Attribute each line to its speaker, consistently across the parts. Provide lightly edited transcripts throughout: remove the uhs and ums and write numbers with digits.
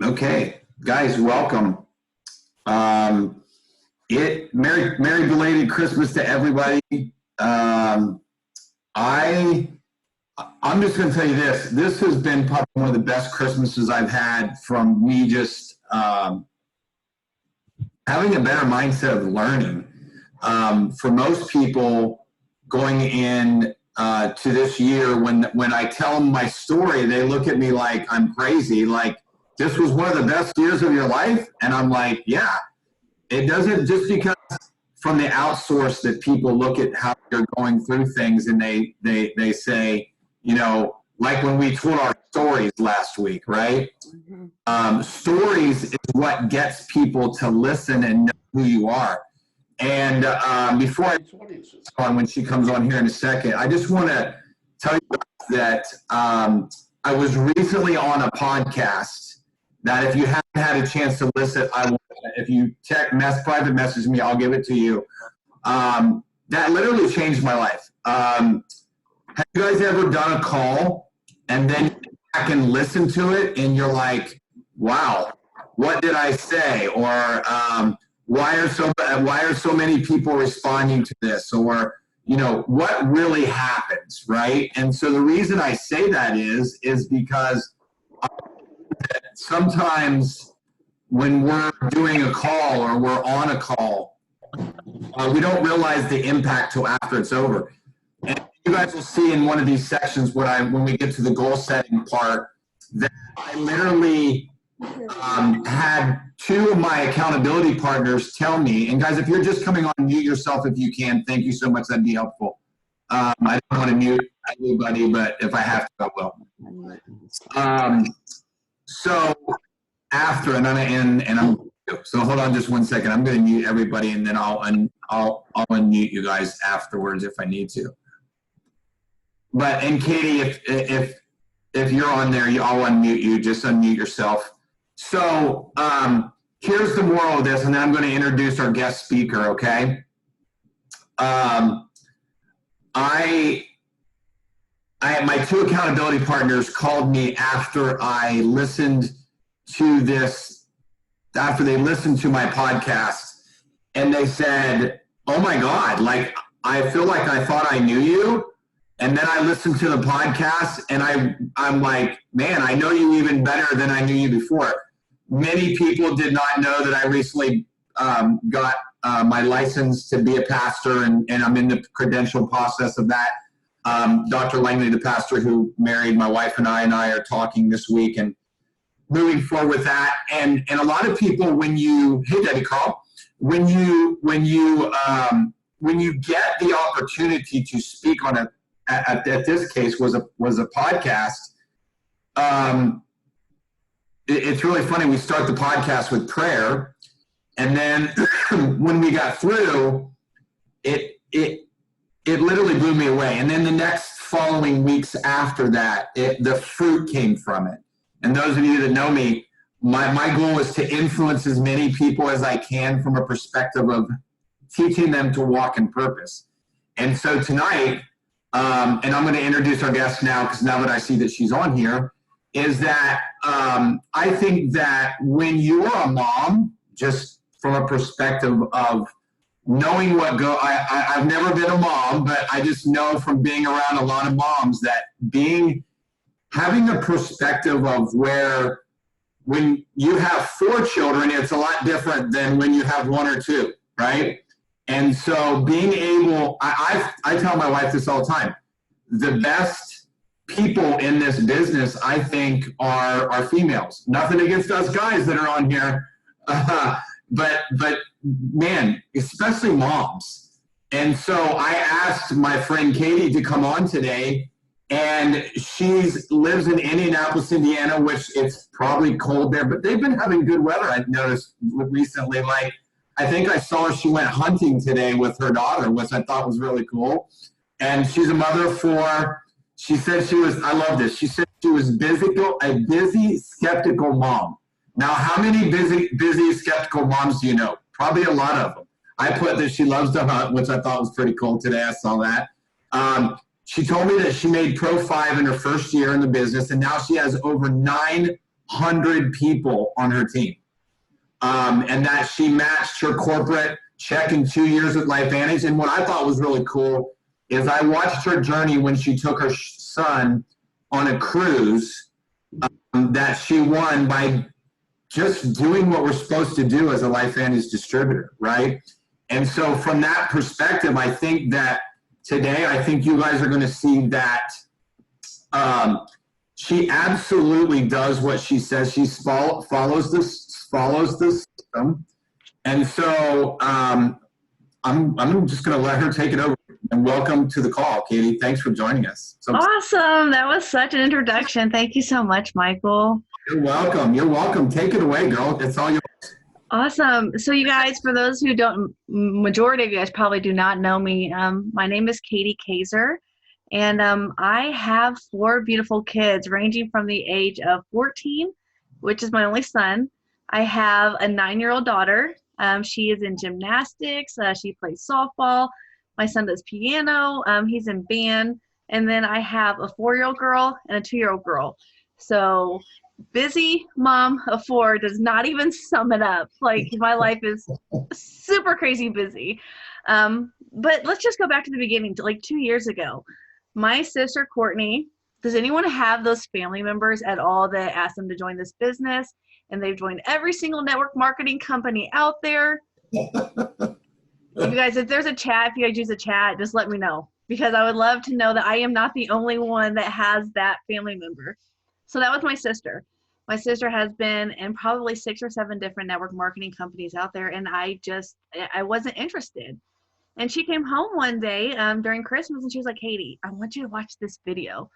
Speaker 1: Okay, guys, welcome. Merry belated Christmas to everybody. I'm just going to tell you this. This has been probably one of the best Christmases I've had from me just having a better mindset of learning. For most people going in to this year, when I tell them my story, they look at me like I'm crazy. Like, this was one of the best years of your life? And I'm like, yeah. It doesn't, just because from the outsource that people look at how you're going through things and they say, you know, like when we told our stories last week, right? Mm-hmm. Stories is what gets people to listen and know who you are. And before I on when she comes on here in a second, I just want to tell you that I was recently on a podcast that if you haven't had a chance to listen, if you private message me, I'll give it to you. That literally changed my life. Have you guys ever done a call and then you go back and listen to it and you're like, wow, what did I say? Or why are so many people responding to this? Or, you know, what really happens, right? And so the reason I say that is because sometimes when we're doing a call or we're on a call, we don't realize the impact till after it's over. And you guys will see in one of these sections when we get to the goal setting part that I literally had two of my accountability partners tell me, and guys, if you're just coming on, mute yourself if you can. Thank you so much. That'd be helpful. I don't want to mute anybody, but if I have to, I will. So after, so hold on just 1 second. I'm going to mute everybody, and then I'll unmute you guys afterwards if I need to. But, and Katie, if you're on there, I'll unmute you. Just unmute yourself. So here's the moral of this, and then I'm going to introduce our guest speaker. Okay. My two accountability partners called me after I listened to this, after they listened to my podcast, and they said, oh my God, like, I feel like I thought I knew you. And then I listened to the podcast and I'm like, man, I know you even better than I knew you before. Many people did not know that I recently got my license to be a pastor, and I'm in the credential process of that. Dr. Langley, the pastor who married my wife and I are talking this week and moving forward with that. And a lot of people, hey Debbie Carl, when you get the opportunity to speak on at this case was a podcast. It's really funny. We start the podcast with prayer, and then when we got through, it literally blew me away. And then the next following weeks after that, the fruit came from it. And those of you that know me, my goal is to influence as many people as I can from a perspective of teaching them to walk in purpose. And so tonight, and I'm going to introduce our guest now, because now that I see that she's on here, is that I think that when you're a mom, just from a perspective of knowing I've never been a mom, but I just know from being around a lot of moms that having a perspective of where when you have 4 children, it's a lot different than when you have 1 or 2, right? And so being able, I tell my wife this all the time, the best people in this business, I think, are females. Nothing against us guys that are on here, but man, especially moms. And so I asked my friend Katie to come on today, and she lives in Indianapolis, Indiana, which it's probably cold there, but they've been having good weather. I've noticed recently, like, I think I saw she went hunting today with her daughter, which I thought was really cool. And she's a mother of 4. She said I love this. She said she was a busy, skeptical mom. Now, how many busy, skeptical moms do you know? Probably a lot of them. I put that she loves to hunt, which I thought was pretty cool today. I saw that. She told me that she made Pro 5 in her first year in the business, and now she has over 9 100 people on her team. And that she matched her corporate check in 2 years with LifeVantage. And what I thought was really cool is I watched her journey when she took her son on a cruise that she won by just doing what we're supposed to do as a LifeVantage distributor, right? And so from that perspective, I think that today, I think you guys are going to see that she absolutely does what she says. She follows the system. And so I'm just going to let her take it over. And welcome to the call, Katie. Thanks for joining us.
Speaker 2: Awesome. That was such an introduction. Thank you so much, Michael.
Speaker 1: You're welcome. You're welcome. Take it away, girl. It's all yours.
Speaker 2: Awesome. So you guys, for those who don't, majority of you guys probably do not know me. My name is Katie Kayser, and I have 4 beautiful kids ranging from the age of 14, which is my only son. I have a 9-year-old daughter. She is in gymnastics. She plays softball. My son does piano. He's in band. And then I have a 4-year-old girl and a 2-year-old girl. So busy mom of 4 does not even sum it up. Like, my life is super crazy busy. But let's just go back to the beginning, to like 2 years ago. My sister, Courtney, does anyone have those family members at all that asked them to join this business? And they've joined every single network marketing company out there. You guys, if there's a chat, if you guys use a chat, just let me know, because I would love to know that I am not the only one that has that family member. So that was my sister. My sister has been in probably 6 or 7 different network marketing companies out there, and I wasn't interested. And she came home one day during Christmas, and she was like, Katie, I want you to watch this video.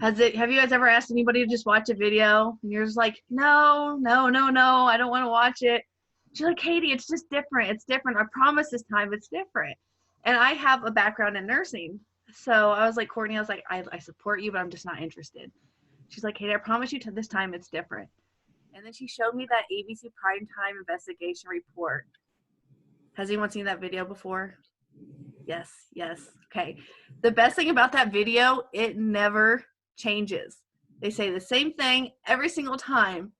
Speaker 2: Have you guys ever asked anybody to just watch a video? And you're just like, no, I don't want to watch it. She's like, Katie, it's just different. It's different. I promise this time it's different. And I have a background in nursing. So I was like, Courtney, I was like, I support you, but I'm just not interested. She's like, Katie, I promise you this time it's different. And then she showed me that ABC Primetime Investigation Report. Has anyone seen that video before? Yes. Okay. The best thing about that video, it never changes. They say the same thing every single time.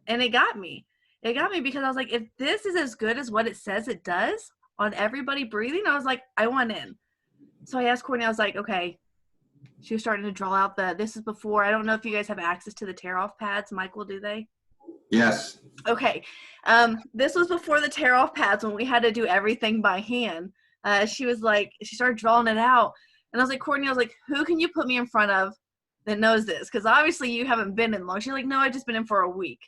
Speaker 2: And it got me. It got me because I was like, if this is as good as what it says it does on everybody breathing, I was like, I want in. So I asked Courtney, I was like, okay. She was starting to draw out this is before. I don't know if you guys have access to the tear-off pads. Michael, do they?
Speaker 1: Yes.
Speaker 2: Okay. This was before the tear-off pads when we had to do everything by hand. She started drawing it out. And I was like, Courtney, who can you put me in front of that knows this? Because obviously you haven't been in long. She's like, no, I've just been in for a week.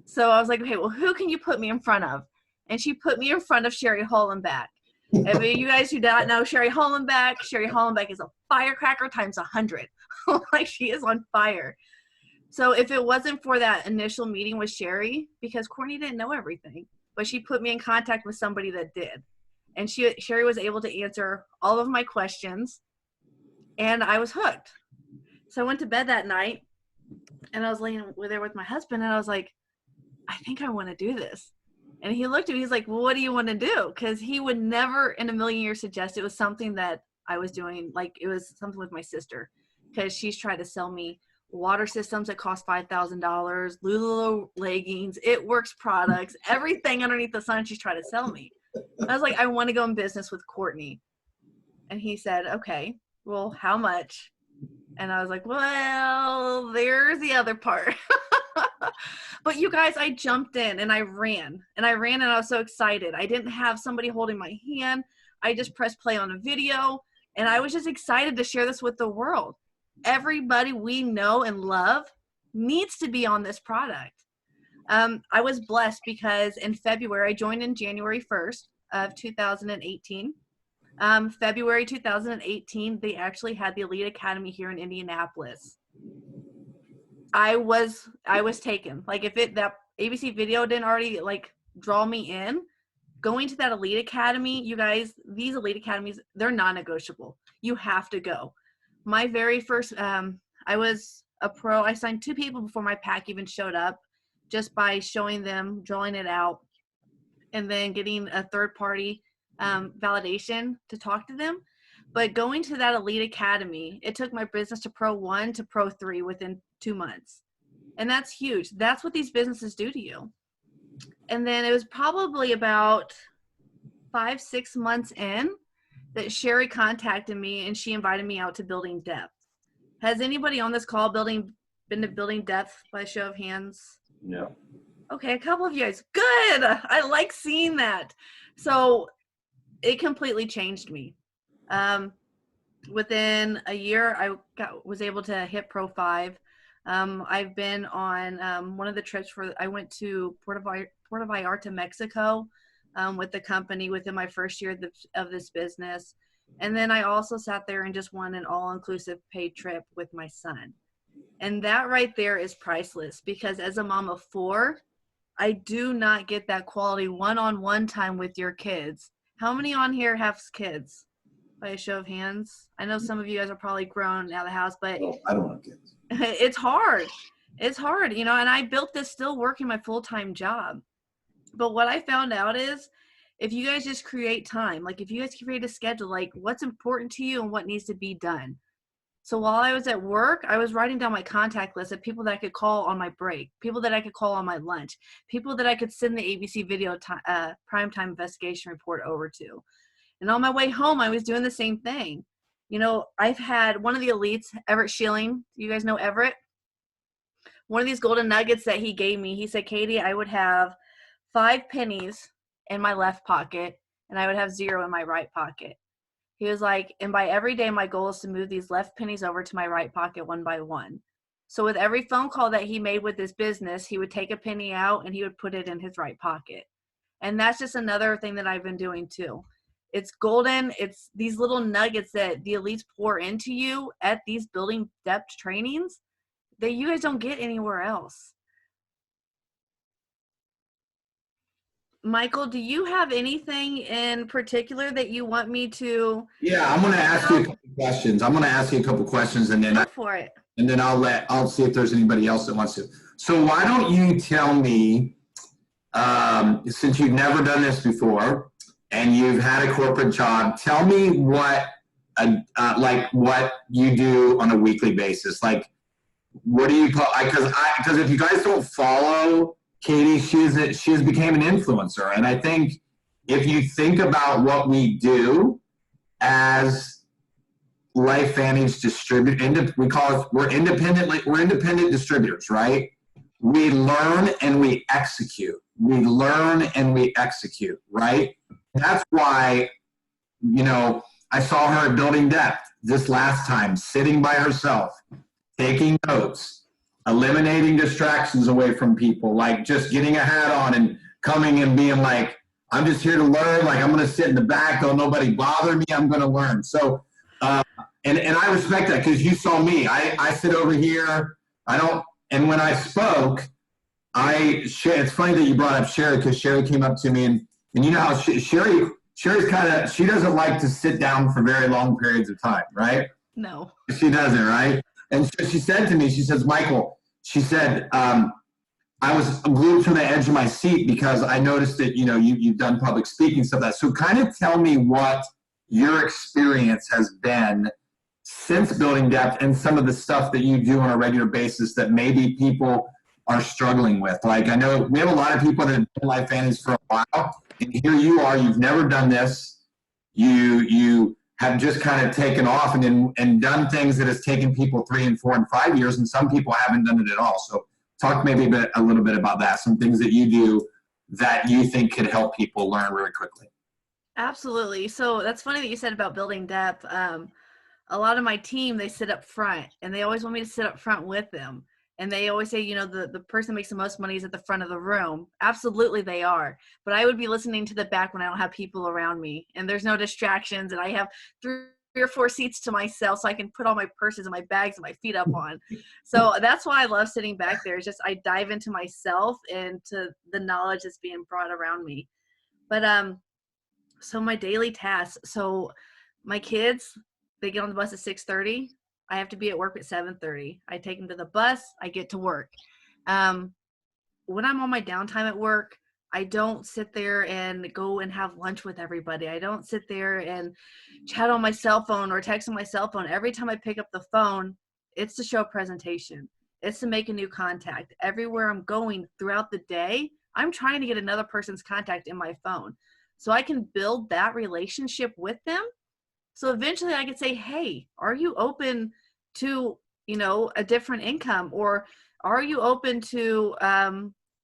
Speaker 2: So I was like, okay, well, who can you put me in front of? And she put me in front of Sherry Hollenbeck. If you guys who don't know Sherry Hollenbeck is a firecracker times 100. Like, she is on fire. So if it wasn't for that initial meeting with Sherry, because Courtney didn't know everything, but she put me in contact with somebody that did. And Sherry was able to answer all of my questions, and I was hooked. So I went to bed that night, and I was laying there with my husband, and I was like, I think I want to do this. And he looked at me, he's like, well, what do you want to do? Because he would never in a million years suggest it was something that I was doing. Like, it was something with my sister, because she's tried to sell me water systems that cost $5,000, Lululemon leggings, It Works products, everything underneath the sun she's trying to sell me. I was like, I want to go in business with Courtney. And he said, okay, well, how much? And I was like, well, there's the other part. But you guys, I jumped in and I ran and I was so excited. I didn't have somebody holding my hand. I just pressed play on a video, and I was just excited to share this with the world. Everybody we know and love needs to be on this product. I was blessed because in February, I joined in January 1st of 2018. February 2018, they actually had the Elite Academy here in Indianapolis. I was taken. Like, if that ABC video didn't already draw me in, going to that Elite Academy, you guys, these Elite Academies, they're non-negotiable. You have to go. My very first, I was a pro. I signed 2 people before my pack even showed up, just by showing them, drawing it out, and then getting a third-party validation to talk to them. But going to that Elite Academy, it took my business to Pro 1 to Pro 3 within 2 months. And that's huge. That's what these businesses do to you. And then it was probably about 5-6 months in that Sherry contacted me and she invited me out to Building Depth. Has anybody on this call been to Building Depth by show of hands?
Speaker 3: No.
Speaker 2: Okay, a couple of you guys. Good. I like seeing that. So it completely changed me. Within a year, I was able to hit Pro 5. I've been on one of the trips where I went to Puerto Vallarta, Mexico, with the company within my first year of this business. And then I also sat there and just won an all-inclusive paid trip with my son. And that right there is priceless, because as a mom of 4, I do not get that quality one-on-one time with your kids. How many on here have kids? By a show of hands. I know some of you guys are probably grown out of the house, but
Speaker 3: Well, I don't have kids.
Speaker 2: it's hard. It's hard, and I built this still working my full-time job. But what I found out is, if you guys just create time, like if you guys create a schedule, like what's important to you and what needs to be done. So while I was at work, I was writing down my contact list of people that I could call on my break, people that I could call on my lunch, people that I could send the ABC video primetime investigation report over to. And on my way home, I was doing the same thing. I've had one of the elites, Everett Schilling. You guys know Everett? One of these golden nuggets that he gave me, he said, Katie, I would have 5 pennies in my left pocket and I would have 0 in my right pocket. He was like, and by every day, my goal is to move these left pennies over to my right pocket one by one. So with every phone call that he made with this business, he would take a penny out and he would put it in his right pocket. And that's just another thing that I've been doing too. It's golden. It's these little nuggets that the elites pour into you at these Building Depth trainings that you guys don't get anywhere else. Michael, do you have anything in particular that you want me to?
Speaker 1: Yeah, I'm going to ask you a couple questions. And then
Speaker 2: Go for it.
Speaker 1: And then I'll see if there's anybody else that wants to. So why don't you tell me, since you've never done this before and you've had a corporate job, tell me what you do on a weekly basis. Like, what do you, because if you guys don't follow Katie, she has became an influencer. And I think if you think about what we do as LifeVantage distributor, we're independent distributors, right? We learn and we execute. Right? That's why, I saw her at Building Depth this last time, sitting by herself, taking notes, eliminating distractions away from people, like just getting a hat on and coming and being like, I'm just here to learn. Like, I'm going to sit in the back. Don't nobody bother me. I'm going to learn. So, and I respect that, because you saw me. I sit over here. And when I spoke, it's funny that you brought up Sherry, because Sherry came up to me and you know how Sherry's she doesn't like to sit down for very long periods of time, right?
Speaker 2: No.
Speaker 1: She doesn't, right? And so she said to me, she says, Michael, she said, I was glued to the edge of my seat because I noticed that, you've done public speaking, stuff like that. So kind of tell me what your experience has been since Building Depth and some of the stuff that you do on a regular basis that maybe people are struggling with. Like, I know we have a lot of people that have been LifeVantage for a while, and here you are, you've never done this. You have just kind of taken off and done things that has taken people 3 and 4 and 5 years, and some people haven't done it at all. So talk maybe a little bit about that, some things that you do that you think could help people learn really quickly.
Speaker 2: Absolutely. So that's funny that you said about Building Depth. A lot of my team, they sit up front, and they always want me to sit up front with them. And they always say, the person that makes the most money is at the front of the room. Absolutely they are. But I would be listening to the back when I don't have people around me and there's no distractions, and I have 3 or 4 seats to myself, so I can put all my purses and my bags and my feet up on. So that's why I love sitting back there. It's just I dive into myself and to the knowledge that's being brought around me. But so my daily tasks. So my kids, they get on the bus at 6:30. I have to be at work at 7:30. I take them to the bus. I get to work. When I'm on my downtime at work, I don't sit there and go and have lunch with everybody. I don't sit there and chat on my cell phone or text on my cell phone. Every time I pick up the phone, it's to show a presentation. is to make a new contact. Everywhere I'm going throughout the day, I'm trying to get another person's contact in my phone so I can build that relationship with them. So eventually I could say, hey, are you open to, a different income, or are you open to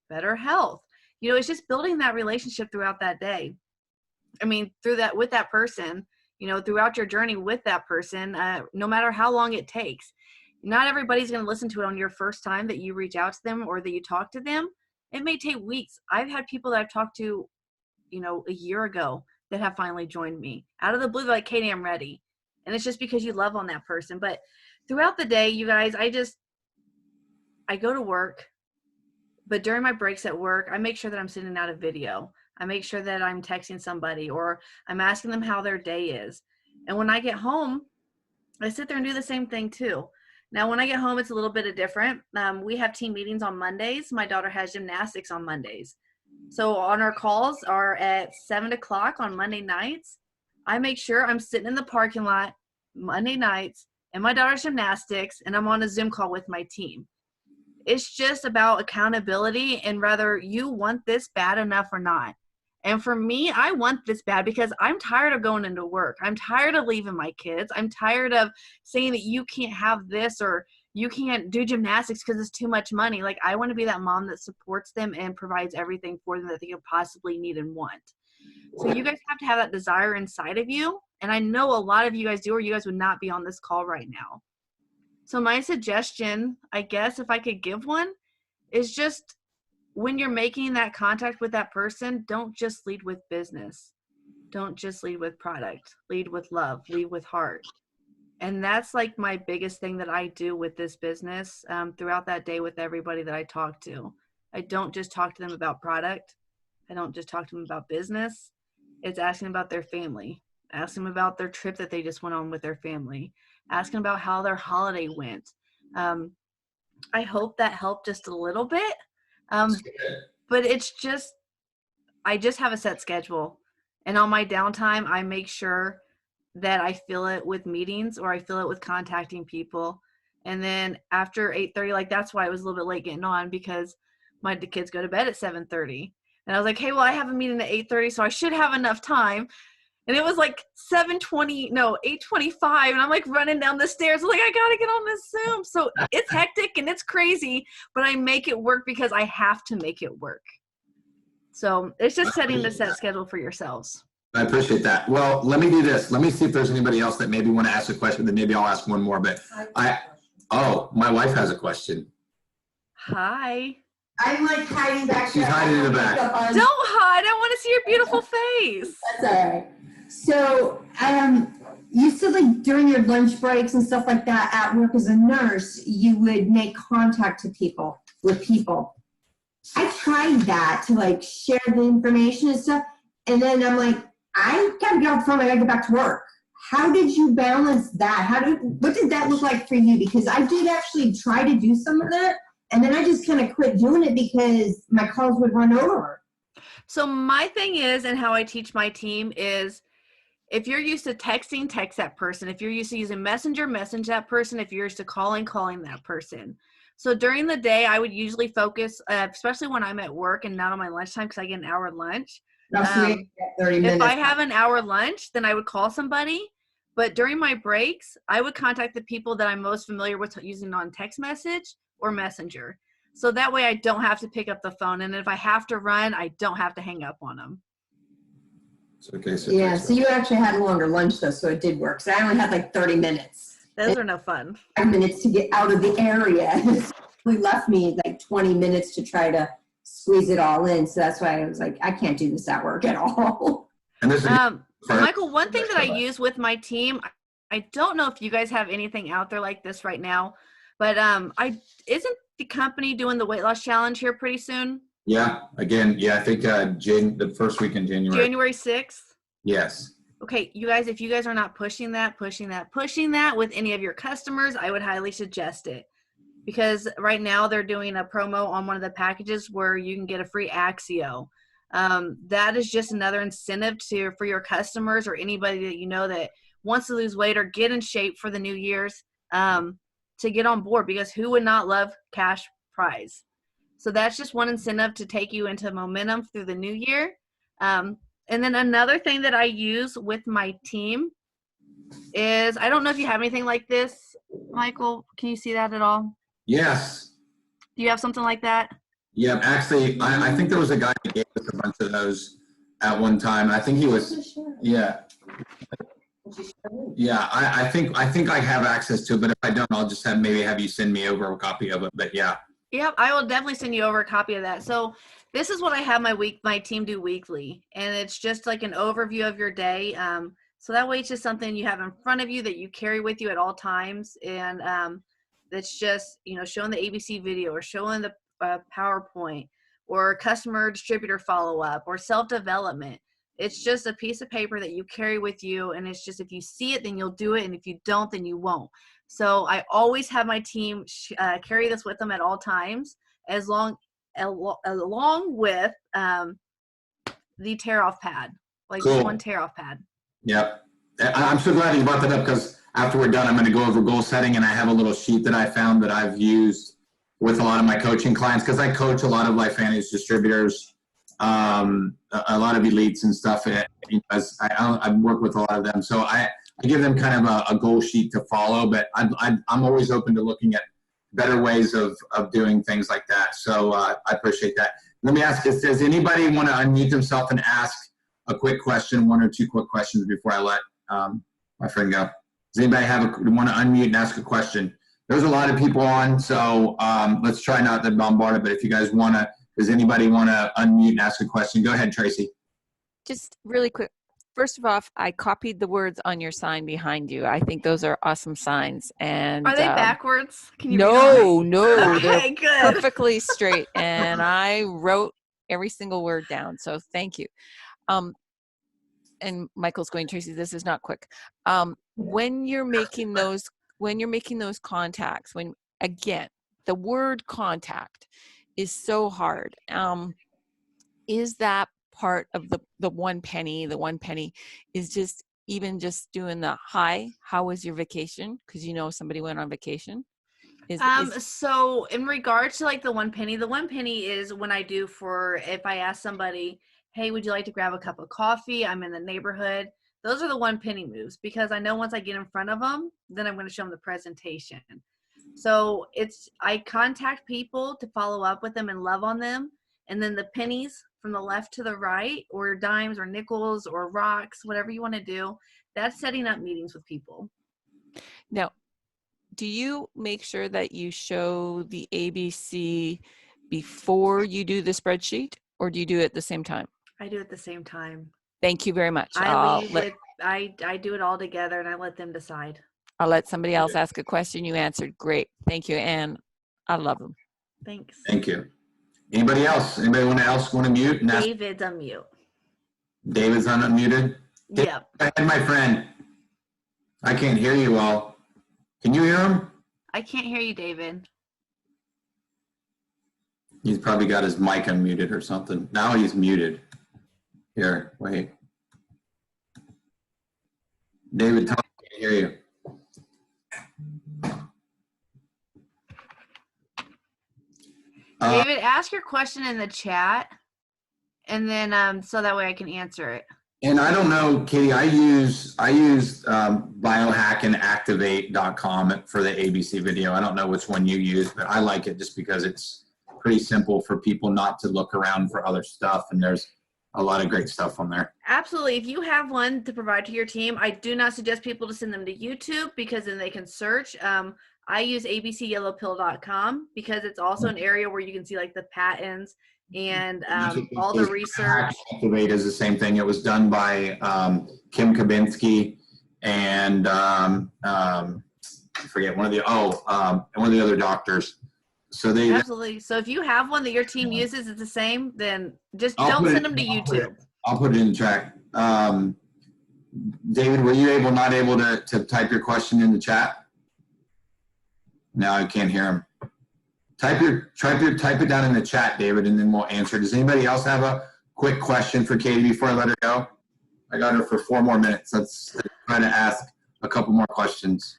Speaker 2: better health? It's just building that relationship throughout that day. I mean, with that person, throughout your journey with that person, no matter how long it takes. Not everybody's going to listen to it on your first time that you reach out to them or that you talk to them. It may take weeks. I've had people that I've talked to, a year ago that have finally joined me. Out of the blue, they're like, Katie, I'm ready. And it's just because you love on that person. But throughout the day, you guys, I go to work, but during my breaks at work, I make sure that I'm sending out a video. I make sure that I'm texting somebody, or I'm asking them how their day is. And when I get home, I sit there and do the same thing too. Now, when I get home, it's a little bit different. We have team meetings on Mondays. My daughter has gymnastics on Mondays. So on our calls are at 7:00 on Monday nights. I make sure I'm sitting in the parking lot Monday nights in my daughter's gymnastics, and I'm on a Zoom call with my team. It's just about accountability and whether you want this bad enough or not. And for me, I want this bad because I'm tired of going into work. I'm tired of leaving my kids. I'm tired of saying that you can't have this or you can't do gymnastics because it's too much money. Like, I want to be that mom that supports them and provides everything for them that they could possibly need and want. So you guys have to have that desire inside of you. And I know a lot of you guys do, or you guys would not be on this call right now. So my suggestion, I guess, if I could give one, is just when you're making that contact with that person, don't just lead with business. Don't just lead with product. Lead with love. Lead with heart. And that's like my biggest thing that I do with this business throughout that day with everybody that I talk to. I don't just talk to them about product. I don't just talk to them about business. It's asking about their family. Asking them about their trip that they just went on with their family. Asking about how their holiday went. I hope that helped just a little bit. But it's just, I just have a set schedule. And on my downtime, I make sure that I fill it with meetings or I fill it with contacting people. And then after 8:30, like that's why I was a little bit late getting on, because the kids go to bed at 7:30. And I was like, hey, well, I have a meeting at 8:30, so I should have enough time. And it was like 8:25. And I'm like running down the stairs. I'm like, I got to get on this Zoom. So it's hectic and it's crazy, but I make it work because I have to make it work. So it's just setting the set schedule for yourselves.
Speaker 1: I appreciate that. Well, let me do this. Let me see if there's anybody else that maybe want to ask a question, then maybe I'll ask one more. But my wife has a question.
Speaker 2: Hi.
Speaker 3: I'm like hiding back.
Speaker 1: She's hiding in the back.
Speaker 2: Don't hide. I want to see your beautiful face.
Speaker 3: That's all right. So, you said like during your lunch breaks and stuff like that at work as a nurse, you would make contact with people. I tried that to like share the information and stuff. And then I'm like, I gotta get off the phone. I gotta get back to work. How did you balance that? What did that look like for you? Because I did actually try to do some of that. And then I just kind of quit doing it because my calls would run over.
Speaker 2: So my thing is, and how I teach my team is, if you're used to texting, text that person. If you're used to using Messenger, message that person. If you're used to calling that person. So during the day, I would usually focus, especially when I'm at work and not on my lunchtime because I get an hour lunch.
Speaker 3: 30 minutes.
Speaker 2: If I have an hour lunch, then I would call somebody. But during my breaks, I would contact the people that I'm most familiar with using on text message or Messenger. So that way I don't have to pick up the phone. And if I have to run, I don't have to hang up on them.
Speaker 1: Okay, so
Speaker 3: yeah, so you actually had a longer lunch though, so it did work. So I only had like 30 minutes.
Speaker 2: Those are no fun.
Speaker 3: 5 minutes to get out of the area. We left me like 20 minutes to try to squeeze it all in. So that's why I was like, I can't do this at work at all.
Speaker 1: And this is
Speaker 2: Michael, one thing that I use with my team, I don't know if you guys have anything out there like this right now, but isn't the company doing the weight loss challenge here pretty soon?
Speaker 1: Yeah, again, I think the first week in January.
Speaker 2: January 6th?
Speaker 1: Yes.
Speaker 2: Okay, you guys, if you guys are not pushing that with any of your customers, I would highly suggest it. Because right now they're doing a promo on one of the packages where you can get a free Axio. That is just another incentive for your customers or anybody that you know that wants to lose weight or get in shape for the New Year's. to get on board, because who would not love cash prize? So that's just one incentive to take you into momentum through the new year. And then another thing that I use with my team is, I don't know if you have anything like this, Michael. Can you see that at all?
Speaker 1: Yes.
Speaker 2: Do you have something like that?
Speaker 1: Yeah, actually, I think there was a guy that gave us a bunch of those at one time. I think he was, yeah. Yeah, I think I have access to it, but if I don't, I'll just maybe have you send me over a copy of it. But yeah.
Speaker 2: Yep, I will definitely send you over a copy of that. So this is what I have my team do weekly, and it's just like an overview of your day. So that way it's just something you have in front of you that you carry with you at all times, and that's just, you know, showing the ABC video or showing the PowerPoint or customer distributor follow-up or self-development. It's just a piece of paper that you carry with you, and it's just, if you see it, then you'll do it, and if you don't, then you won't. So I always have my team carry this with them at all times, along with the tear-off pad, like
Speaker 1: Cool.
Speaker 2: one tear-off pad.
Speaker 1: Yep. I'm so glad you brought that up, because after we're done, I'm going to go over goal setting, and I have a little sheet that I found that I've used with a lot of my coaching clients, because I coach a lot of Life Advantage distributors, a lot of elites and stuff. As I work with a lot of them, so I give them kind of a goal sheet to follow. But I'm always open to looking at better ways of doing things like that. So I appreciate that. Let me ask: does anybody want to unmute themselves and ask a quick question, one or two quick questions before I let my friend go? Does anybody want to unmute and ask a question? There's a lot of people on, so let's try not to bombard it. But if you guys want to, does anybody want to unmute and ask a question? Go ahead, Tracy.
Speaker 4: Just really quick. First of all, I copied the words on your sign behind you. I think those are awesome signs. And
Speaker 2: are they backwards? Can you
Speaker 4: no,
Speaker 2: okay, good.
Speaker 4: Perfectly straight. And I wrote every single word down. So thank you. And Michael's going, Tracy, this is not quick. When you're making those contacts, again, the word contact is so hard. Is that part of the one penny? The one penny is just doing the hi, how was your vacation? Because you know somebody went on vacation.
Speaker 2: So in regards to like the one penny is when I do if I ask somebody, hey, would you like to grab a cup of coffee? I'm in the neighborhood. Those are the one penny moves, because I know once I get in front of them, then I'm going to show them the presentation. So I contact people to follow up with them and love on them. And then the pennies from the left to the right, or dimes or nickels or rocks, whatever you want to do, that's setting up meetings with people.
Speaker 4: Now, do you make sure that you show the ABC before you do the spreadsheet, or do you do it at the same time?
Speaker 2: I do it at the same time.
Speaker 4: Thank you very much.
Speaker 2: I do it all together, and I let them decide.
Speaker 4: I'll let somebody else ask a question. You answered great. Thank you, and I love them.
Speaker 2: Thanks.
Speaker 1: Thank you. Anybody else? Anybody want to mute? And
Speaker 2: David's unmute.
Speaker 1: David's unmuted?
Speaker 2: Yep.
Speaker 1: Go ahead, my friend. I can't hear you all. Can you hear him?
Speaker 2: I can't hear you, David.
Speaker 1: He's probably got his mic unmuted or something. Now he's muted. Here, wait. David, tell me I can't hear you.
Speaker 2: David, ask your question in the chat, and then so that way I can answer it.
Speaker 1: And I don't know, Katie, I use biohackandactivate.com for the ABC video. I don't know which one you use, but I like it just because it's pretty simple for people not to look around for other stuff, and there's a lot of great stuff on there.
Speaker 2: Absolutely. If you have one to provide to your team, I do not suggest people to send them to YouTube, because then they can search. I use abcyellowpill.com because it's also an area where you can see like the patents and all the research.
Speaker 1: Activate is the same thing. It was done by Kim Kabinski and I forget one of the other doctors. So they
Speaker 2: absolutely. So if you have one that your team uses, it's the same. Then just don't send them to YouTube.
Speaker 1: I'll put it in the chat. David, were you not able to type your question in the chat? No, I can't hear him. Type it down in the chat, David, and then we'll answer. Does anybody else have a quick question for Katie before I let her go? I got her for 4 more minutes. Let's try to ask a couple more questions.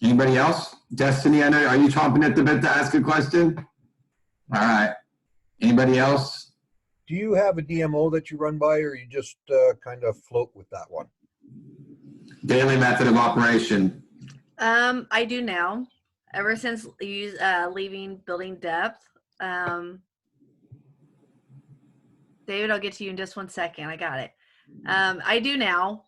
Speaker 1: Anybody else? Destiny, I know, are you chomping at the bit to ask a question? All right. Anybody else?
Speaker 5: Do you have a DMO that you run by, or you just kind of float with that one?
Speaker 1: Daily method of operation.
Speaker 2: I do now. Ever since leaving Building Depth. David, I'll get to you in just 1 second. I got it. I do now.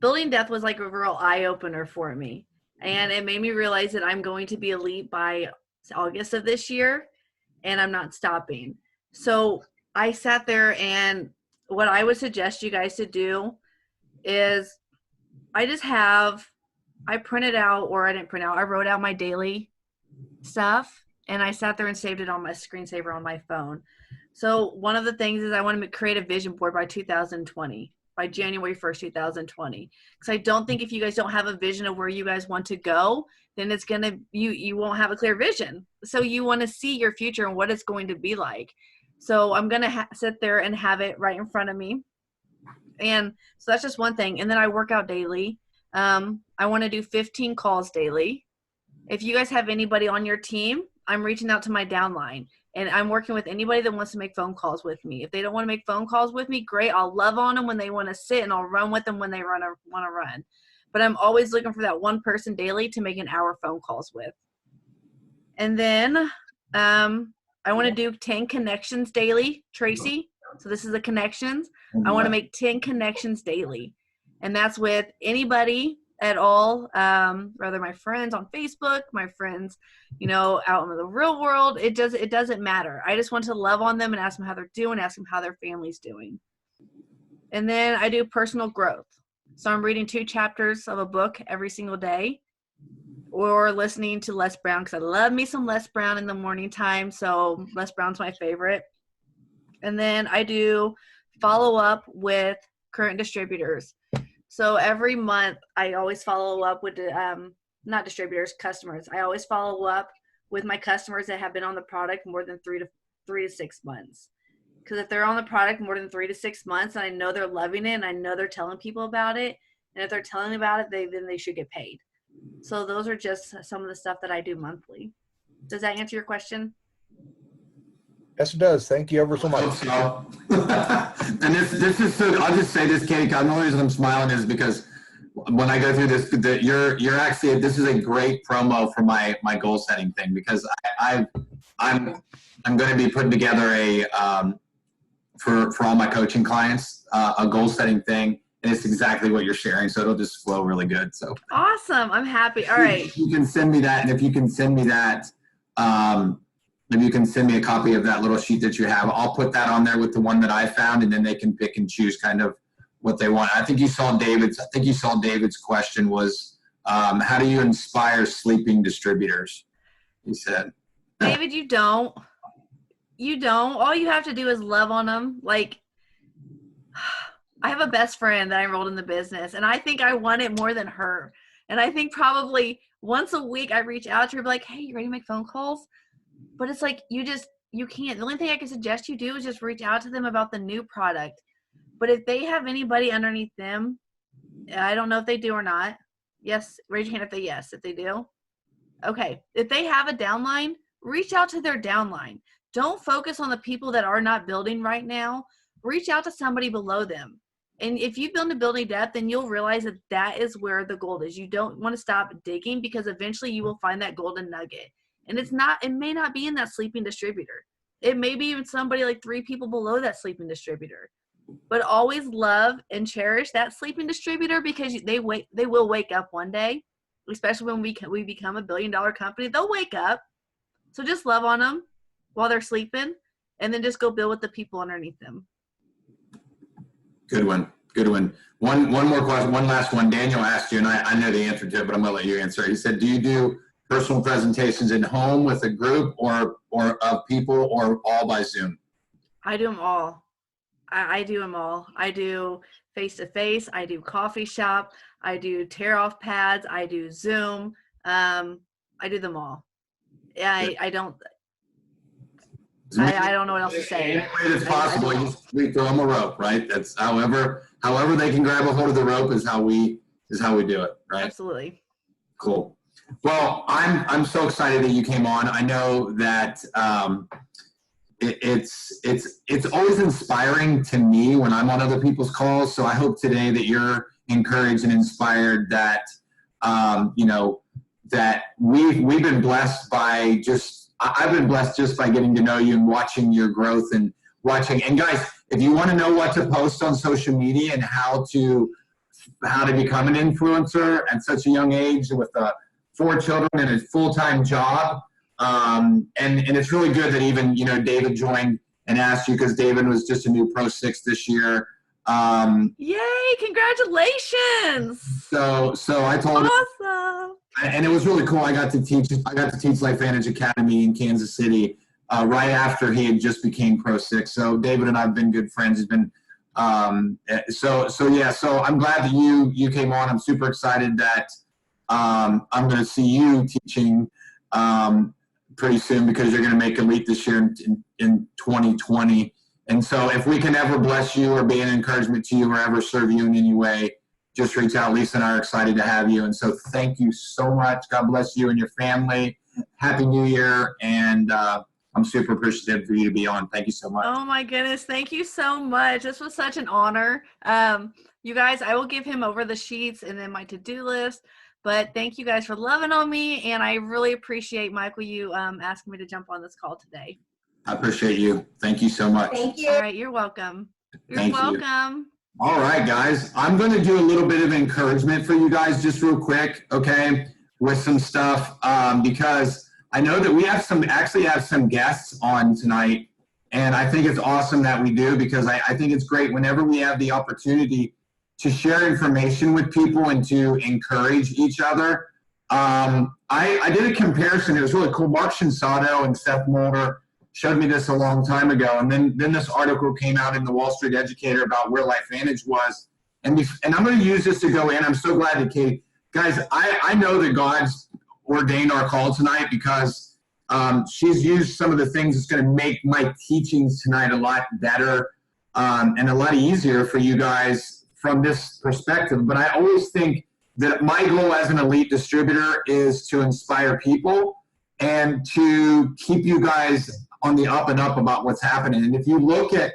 Speaker 2: Building Depth was like a real eye-opener for me. And it made me realize that I'm going to be elite by August of this year, and I'm not stopping. So I sat there, and what I would suggest you guys to do is I printed out, or I didn't print out, I wrote out my daily stuff, and I sat there and saved it on my screensaver on my phone. So one of the things is I want to create a vision board by 2020. By January 1st, 2020. Because I don't think if you guys don't have a vision of where you guys want to go, then it's going to, you won't have a clear vision. So you want to see your future and what it's going to be like. So I'm going to sit there and have it right in front of me. And so that's just one thing. And then I work out daily. I want to do 15 calls daily. If you guys have anybody on your team, I'm reaching out to my downline. And I'm working with anybody that wants to make phone calls with me. If they don't want to make phone calls with me, great. I'll love on them when they want to sit, and I'll run with them when they want to run. But I'm always looking for that one person daily to make an hour phone calls with. And then I want to do 10 connections daily, Tracy. So this is the connections. I want to make 10 connections daily. And that's with anybody at all, whether my friends on Facebook, my friends, out in the real world, it doesn't matter. I just want to love on them and ask them how they're doing, ask them how their family's doing. And then I do personal growth. So I'm reading 2 chapters of a book every single day, or listening to Les Brown, because I love me some Les Brown in the morning time. So Les Brown's my favorite. And then I do follow up with current distributors. So every month, I always follow up with, not distributors, customers. I always follow up with my customers that have been on the product more than 3 to 6 months. Because if they're on the product more than 3 to 6 months, and I know they're loving it, and I know they're telling people about it, and if they're telling about it, then they should get paid. So those are just some of the stuff that I do monthly. Does that answer your question?
Speaker 5: Yes, it does. Thank you ever so much.
Speaker 1: So. And this is so, I'll just say this, Katie, the only reason I'm smiling is because when I go through this, you're actually, this is a great promo for my goal setting thing, because I'm going to be putting together for all my coaching clients, a goal setting thing. And it's exactly what you're sharing. So it'll just flow really good. So
Speaker 2: awesome. I'm happy. All right.
Speaker 1: If you can send me that. And if you can send me that, if you can send me a copy of that little sheet that you have, I'll put that on there with the one that I found, and then they can pick and choose kind of what they want. I think you saw David's question was, how do you inspire sleeping distributors? He said.
Speaker 2: David, you don't. All you have to do is love on them. Like, I have a best friend that I enrolled in the business, and I think I want it more than her. And I think probably once a week I reach out to her, be like, hey, you ready to make phone calls? But it's like, you can't. The only thing I can suggest you do is just reach out to them about the new product. But if they have anybody underneath them, I don't know if they do or not. Yes, raise your hand if they do. Okay. If they have a downline, reach out to their downline. Don't focus on the people that are not building right now. Reach out to somebody below them. And if you build a building depth, then you'll realize that is where the gold is. You don't want to stop digging, because eventually you will find that golden nugget. And it may not be in that sleeping distributor. It may be even somebody like 3 people below that sleeping distributor. But always love and cherish that sleeping distributor, because they will wake up one day, especially when we become $1 billion company. They'll wake up. So just love on them while they're sleeping, and then just go build with the people underneath them.
Speaker 1: Good one. One more question. One last one. Daniel asked you, and I know the answer to it, but I'm going to let you answer. He said, do you do personal presentations in home with a group or of people, or all by Zoom?
Speaker 2: I do them all. I do them all. I do face-to-face. I do coffee shop. I do tear-off pads. I do Zoom. I do them all. I don't know what else to say.
Speaker 1: Any way that's possible, we throw them a rope, right? That's however they can grab a hold of the rope is how we do it, right?
Speaker 2: Absolutely.
Speaker 1: Cool. Well, I'm so excited that you came on. I know that it's always inspiring to me when I'm on other people's calls. So I hope today that you're encouraged and inspired that that we've been blessed by I've been blessed just by getting to know you and watching your growth and watching. And guys, if you want to know what to post on social media and how to become an influencer at such a young age with 4 children and a full-time job, and it's really good that even David joined and asked you, because David was just a new Pro 6 this year.
Speaker 2: Yay! Congratulations!
Speaker 1: So I told him,
Speaker 2: awesome.
Speaker 1: And it was really cool. I got to teach LifeVantage Academy in Kansas City right after he had just became Pro 6. So David and I have been good friends. He's been so I'm glad that you came on. I'm super excited that I'm going to see you teaching pretty soon, because you're going to make Elite this year in 2020. And so if we can ever bless you or be an encouragement to you or ever serve you in any way, just reach out. Lisa and I are excited to have you. And so thank you so much. God bless you and your family. Happy New Year. And I'm super appreciative for you to be on. Thank you so much.
Speaker 2: Oh my goodness. Thank you so much. This was such an honor. You guys, I will give him over the sheets and then my to-do list. But thank you guys for loving on me. And I really appreciate, Michael, you asking me to jump on this call today.
Speaker 1: I appreciate you. Thank you so much.
Speaker 3: Thank you.
Speaker 2: All right. You're welcome. You're welcome.
Speaker 1: All right, guys. I'm going to do a little bit of encouragement for you guys just real quick, okay, with some stuff, because I know that we actually have some guests on tonight, and I think it's awesome that we do, because I think it's great whenever we have the opportunity to share information with people and to encourage each other. I did a comparison. It was really cool. Mark Shinsato and Seth Mulder showed me this a long time ago. And then this article came out in the Wall Street Educator about where LifeVantage was. And I'm going to use this to go in. I'm so glad that Katie, guys, I know that God's ordained our call tonight, because she's used some of the things that's going to make my teachings tonight a lot better and a lot easier for you guys from this perspective. But I always think that my goal as an elite distributor is to inspire people and to keep you guys on the up and up about what's happening. And if you look at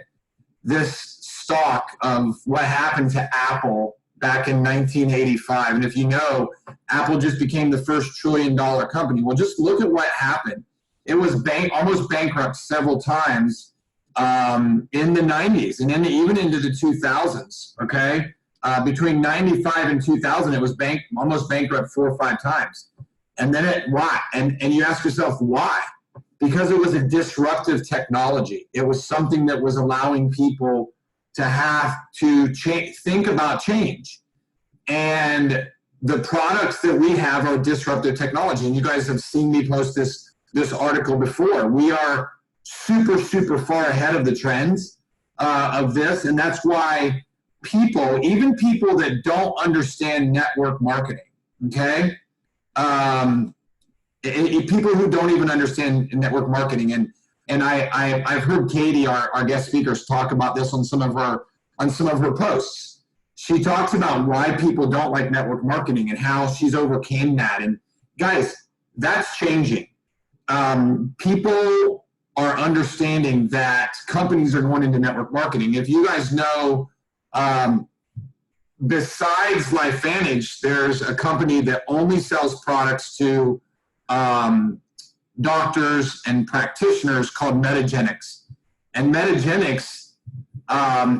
Speaker 1: this stock of what happened to Apple back in 1985, and if you know, Apple just became the first $1 trillion company. Well, just look at what happened. It was almost bankrupt several times in the 90s and even into the 2000s, okay? Between 95 and 2000, it was almost bankrupt 4 or 5 times. And then why? And you ask yourself, why? Because it was a disruptive technology. It was something that was allowing people to have to think about change. And the products that we have are disruptive technology. And you guys have seen me post this article before. We are super, super far ahead of the trends of this. And that's why even people that don't understand network marketing, okay? People who don't even understand network marketing, and I've heard Katie, our guest speakers, talk about this on some of her posts. She talks about why people don't like network marketing and how she's overcame that. And guys, that's changing. People are understanding that companies are going into network marketing. If you guys know, besides LifeVantage, there's a company that only sells products to doctors and practitioners called Metagenics. And Metagenics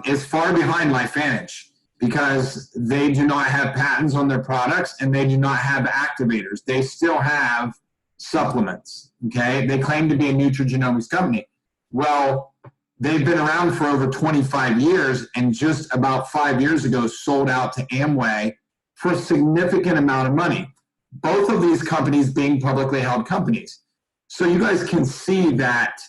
Speaker 1: is far behind LifeVantage because they do not have patents on their products and they do not have activators. They still have supplements, okay? They claim to be a nutrigenomics company. Well, they've been around for over 25 years and just about 5 years ago sold out to Amway for a significant amount of money. Both of these companies being publicly held companies. So you guys can see that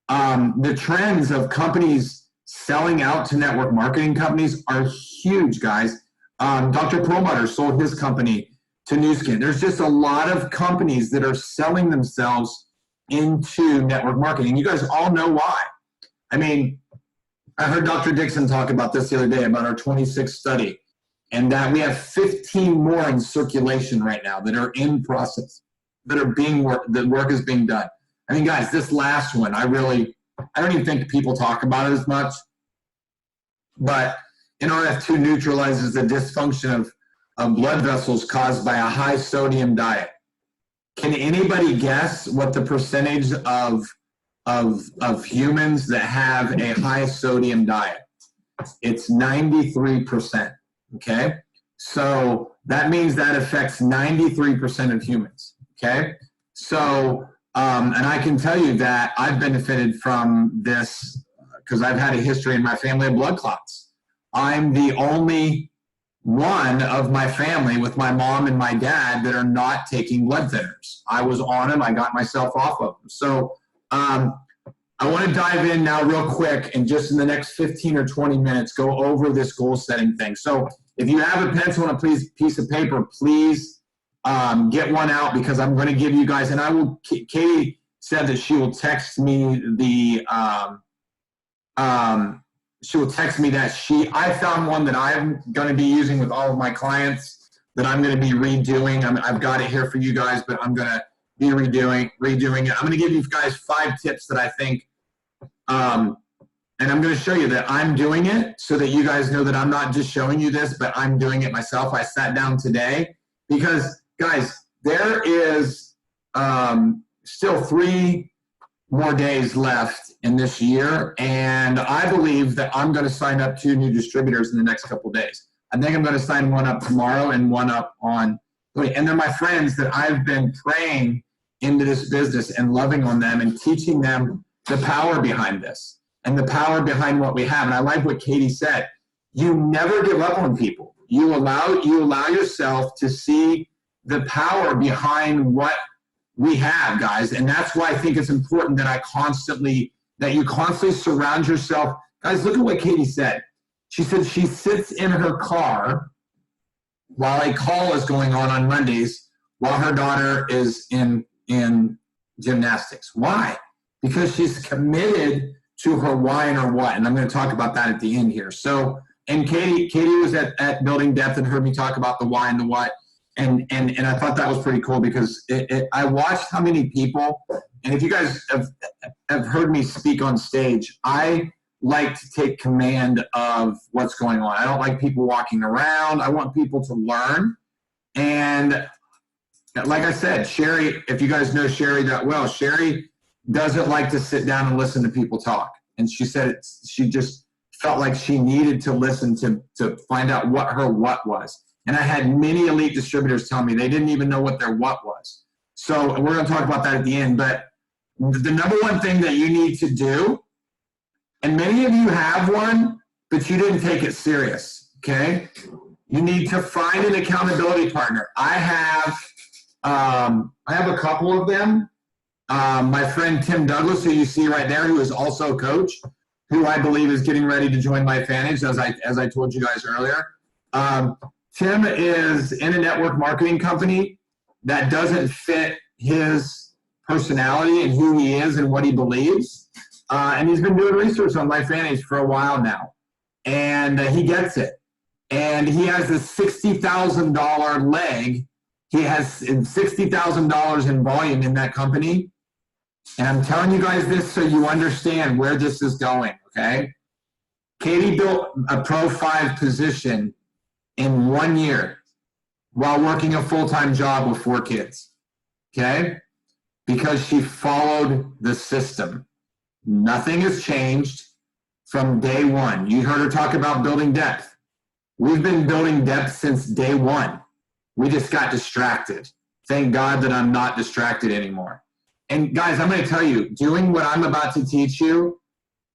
Speaker 1: the trends of companies selling out to network marketing companies are huge, guys. Dr. Perlmutter sold his company to Nu Skin. There's just a lot of companies that are selling themselves into network marketing. You guys all know why. I mean, I heard Dr. Dixon talk about this the other day, about our 26 study. and that we have 15 more in circulation right now that are in process, that are being the work is being done. I mean, guys, this last one, I don't even think people talk about it as much, but NRF2 neutralizes the dysfunction of blood vessels caused by a high sodium diet. Can anybody guess what the percentage of humans that have a high sodium diet? It's 93%, okay? So that means that affects 93% of humans, okay? So, and I can tell you that I've benefited from this because I've had a history in my family of blood clots. I'm the only one of my family with my mom and my dad that are not taking blood thinners. I was on them. I got myself off of them. So I want to dive in now real quick and just in the next 15 or 20 minutes go over this goal setting thing. So if you have a pencil and a piece of paper, please get one out because I'm going to give you guys, and I will, Katie said that she will text me I found one that I'm going to be using with all of my clients that I'm going to be redoing. I've got it here for you guys, but I'm going to be redoing it. I'm going to give you guys 5 tips that I think, and I'm going to show you that I'm doing it so that you guys know that I'm not just showing you this, but I'm doing it myself. I sat down today because, guys, there is still 3 more days left in this year, and I believe that I'm going to sign up 2 new distributors in the next couple of days. I think I'm going to sign one up tomorrow and one up on, and they're my friends that I've been praying into this business and loving on them and teaching them the power behind this and the power behind what we have. And I like what Katie said. You never give up on people. You allow yourself to see the power behind what we have, guys. And that's why I think it's important that you constantly surround yourself. Guys, look at what Katie said. She said she sits in her car while a call is going on Mondays while her daughter is in gymnastics. Why? Because she's committed to her why and her what. And I'm going to talk about that at the end here. So, and Katie was at Building Depth and heard me talk about the why and the what. And I thought that was pretty cool because I watched how many people, and if you guys have heard me speak on stage, I like to take command of what's going on. I don't like people walking around. I want people to learn. And like I said, Sherry, if you guys know Sherry that well, Sherry doesn't like to sit down and listen to people talk. And she said she just felt like she needed to listen to find out what her what was. And I had many elite distributors tell me they didn't even know what their what was. So we're going to talk about that at the end. But the number one thing that you need to do, and many of you have one, but you didn't take it serious, okay? You need to find an accountability partner. I have a couple of them. My friend Tim Douglas, who you see right there, who is also a coach, who I believe is getting ready to join my Advantage, as I told you guys earlier. Tim is in a network marketing company that doesn't fit his personality and who he is and what he believes. And he's been doing research on my Advantage for a while now. And he gets it. And he has a $60,000 leg. He has $60,000 in volume in that company. And I'm telling you guys this so you understand where this is going, okay? Katie built a Pro 5 position in 1 year while working a full-time job with 4 kids, okay? Because she followed the system. Nothing has changed from day one. You heard her talk about building depth. We've been building depth since day one. We just got distracted. Thank God that I'm not distracted anymore. And guys, I'm going to tell you, doing what I'm about to teach you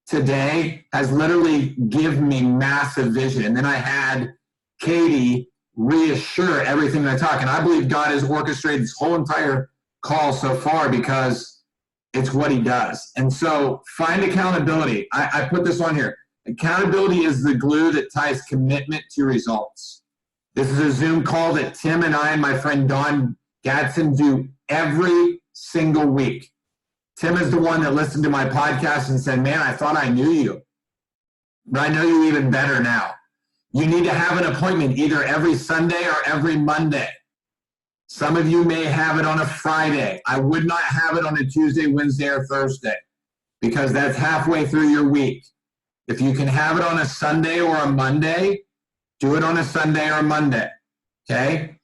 Speaker 1: today has literally given me massive vision. And then I had Katie reassure everything that I talk. And I believe God has orchestrated this whole entire call so far because it's what he does. And so find accountability. I put this on here. Accountability is the glue that ties commitment to results. This is a Zoom call that Tim and I and my friend Don Gadsden do every single week. Tim is the one that listened to my podcast and said, man, I thought I knew you, but I know you even better now. You need to have an appointment either every Sunday or every Monday. Some of you may have it on a Friday. I would not have it on a Tuesday, Wednesday, or Thursday because that's halfway through your week. If you can have it on a Sunday or a Monday, do it on a Sunday or a Monday, okay?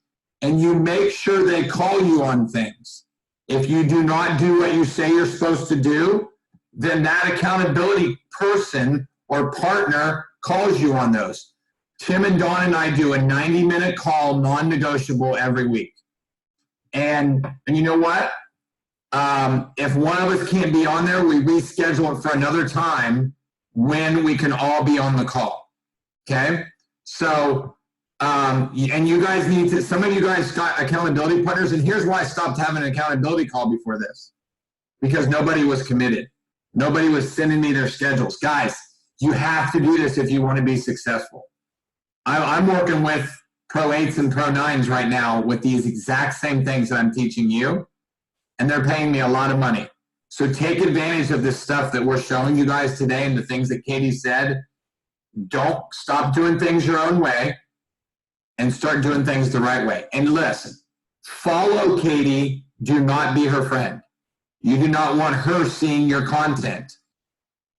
Speaker 1: And you make sure they call you on things. If you do not do what you say you're supposed to do, then that accountability person or partner calls you on those. Tim and Dawn and I do a 90-minute call, non-negotiable every week. And you know what? If one of us can't be on there, we reschedule it for another time when we can all be on the call. Okay? So, and you guys need to, some of you guys got accountability partners, and here's why I stopped having an accountability call before this. Because nobody was committed. Nobody was sending me their schedules. Guys, you have to do this if you want to be successful. I'm working with Pro 8s and Pro 9s right now with these exact same things that I'm teaching you, and they're paying me a lot of money. So take advantage of this stuff that we're showing you guys today and the things that Katie said. Don't stop doing things your own way and start doing things the right way. And listen, follow Katie, do not be her friend. You do not want her seeing your content.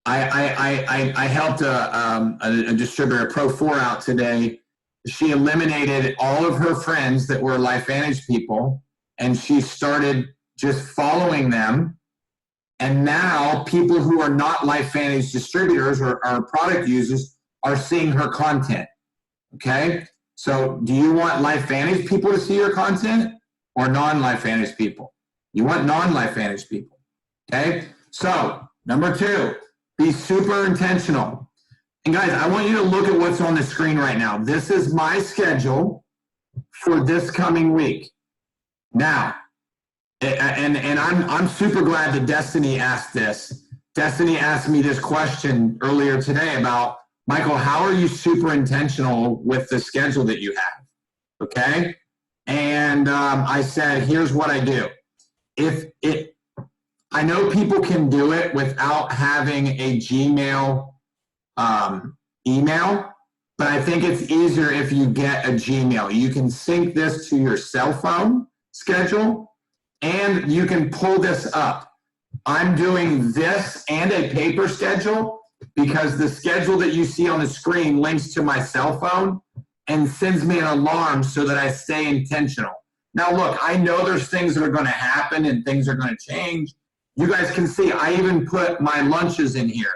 Speaker 1: I helped a distributor, Pro 4, out today. She eliminated all of her friends that were LifeVantage people, and she started just following them. And now people who are not LifeVantage distributors or product users are seeing her content. Okay? So do you want LifeVantage people to see your content or non-LifeVantage people? You want non-LifeVantage people. Okay? So, number 2, be super intentional. And guys, I want you to look at what's on the screen right now. This is my schedule for this coming week. Now, and I'm super glad that Destiny asked this. Destiny asked me this question earlier today about, Michael, how are you super intentional with the schedule that you have? Okay? And I said, here's what I do. I know people can do it without having a Gmail email, but I think it's easier if you get a Gmail. You can sync this to your cell phone schedule, and you can pull this up. I'm doing this and a paper schedule because the schedule that you see on the screen links to my cell phone and sends me an alarm so that I stay intentional. Now, look, I know there's things that are going to happen and things are going to change. You guys can see I even put my lunches in here.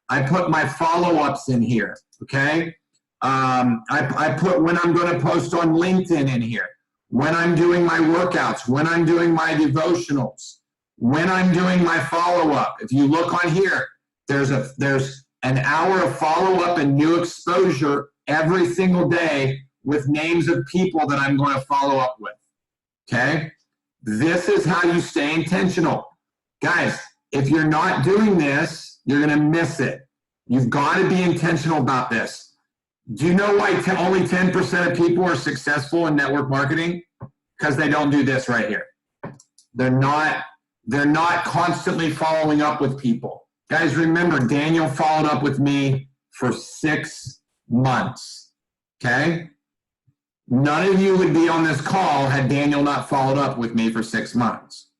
Speaker 1: I put my follow-ups in here, okay? I put when I'm going to post on LinkedIn in here, when I'm doing my workouts, when I'm doing my devotionals, when I'm doing my follow-up. If you look on here, there's an hour of follow-up and new exposure every single day with names of people that I'm going to follow up with, okay? This is how you stay intentional. Guys, if you're not doing this, you're going to miss it. You've got to be intentional about this. Do you know why only 10% of people are successful in network marketing? Because they don't do this right here. They're not constantly following up with people. Guys, remember, Daniel followed up with me for 6 months, okay? None of you would be on this call had Daniel not followed up with me for 6 months,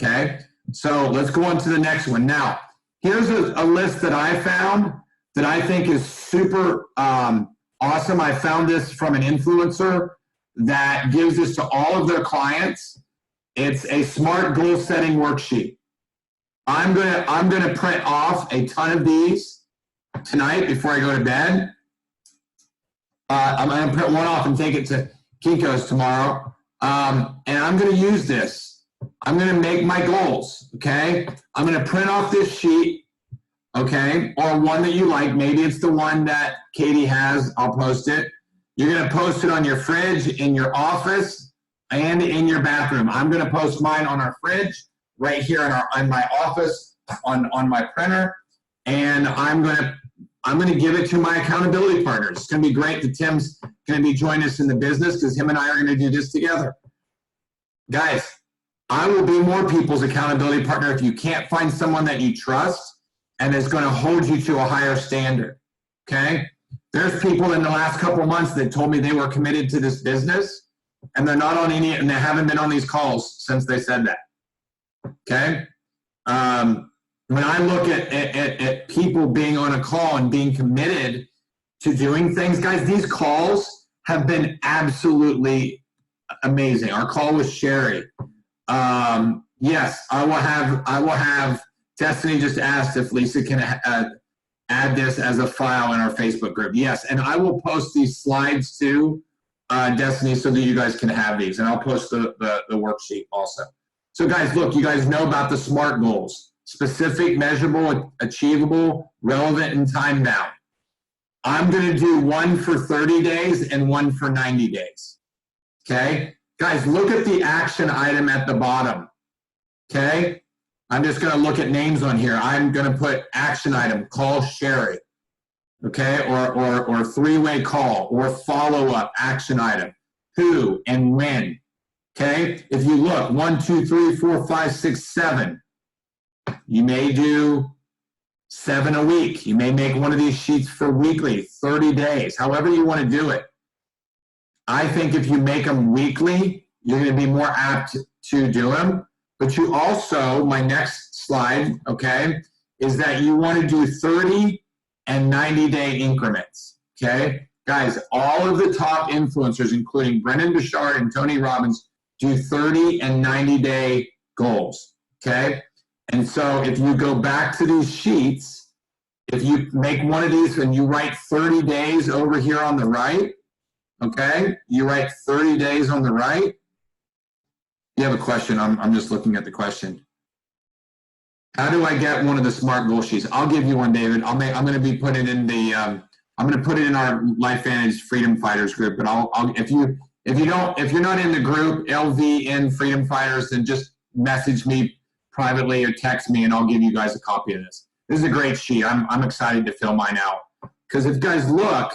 Speaker 1: okay? So let's go on to the next one. Now, here's a list that I found that I think is super awesome. I found this from an influencer that gives this to all of their clients. It's a SMART goal setting worksheet. I'm gonna print off a ton of these tonight before I go to bed. I'm gonna print one off and take it to Kinko's tomorrow. And I'm gonna use this. I'm going to make my goals, okay? I'm going to print off this sheet, okay, or one that you like. Maybe it's the one that Katie has. I'll post it. You're going to post it on your fridge, in your office, and in your bathroom. I'm going to post mine on our fridge, right here in my office, on my printer, and I'm going to give it to my accountability partners. It's going to be great that Tim's going to be joining us in the business because him and I are going to do this together. Guys, I will be more people's accountability partner if you can't find someone that you trust and is going to hold you to a higher standard, okay? There's people in the last couple of months that told me they were committed to this business, and they're not on any, and they haven't been on these calls since they said that. Okay? When I look at people being on a call and being committed to doing things, guys, these calls have been absolutely amazing. Our call with Sherry. Yes, I will have, Destiny just asked if Lisa can add this as a file in our Facebook group. Yes, and I will post these slides too, Destiny, so that you guys can have these, and I'll post the worksheet also. So guys, look, you guys know about the SMART goals: specific, measurable, achievable, relevant, and time bound. I'm going to do one for 30 days and one for 90 days. Okay? Guys, look at the action item at the bottom. Okay? I'm just going to look at names on here. I'm going to put action item, call Sherry. Okay? Or three-way call, or follow-up action item. Who and when. Okay? If you look, 1, 2, 3, 4, 5, 6, 7. You may do 7 a week. You may make one of these sheets for weekly, 30 days, however you want to do it. I think if you make them weekly, you're going to be more apt to do them. But you also, my next slide, okay, is that you want to do 30 and 90-day increments, okay? Guys, all of the top influencers, including Brendan Bouchard and Tony Robbins, do 30 and 90-day goals, okay? And so if you go back to these sheets, if you make one of these and you write 30 days over here on the right, okay? You write 30 days on the right. You have a question? I'm just looking at the question. How do I get one of the SMART goal sheets? I'll give you one, David. I'm going to be putting it in the. I'm going to put it in our LifeVantage Freedom Fighters group. But if you're not in the group LVN Freedom Fighters, then just message me privately or text me, and I'll give you guys a copy of this. This is a great sheet. I'm excited to fill mine out, because if you guys look,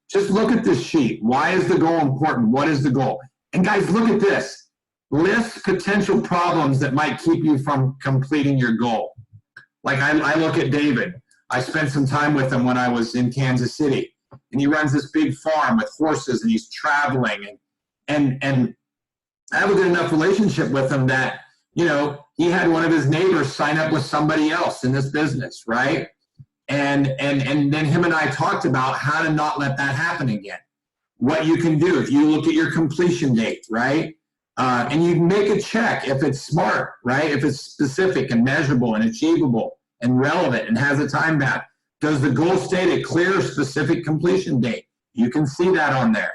Speaker 1: just look at this sheet. Why is the goal important? What is the goal? And guys, look at this. List potential problems that might keep you from completing your goal. Like I look at David. I spent some time with him when I was in Kansas City, and he runs this big farm with horses, and he's traveling, and I have a good enough relationship with him that, you know, he had one of his neighbors sign up with somebody else in this business, right? And then him and I talked about how to not let that happen again. What you can do if you look at your completion date, right? And you make a check if it's SMART, right? If it's specific and measurable and achievable and relevant and has a time bound. Does the goal state a clear, specific completion date? You can see that on there.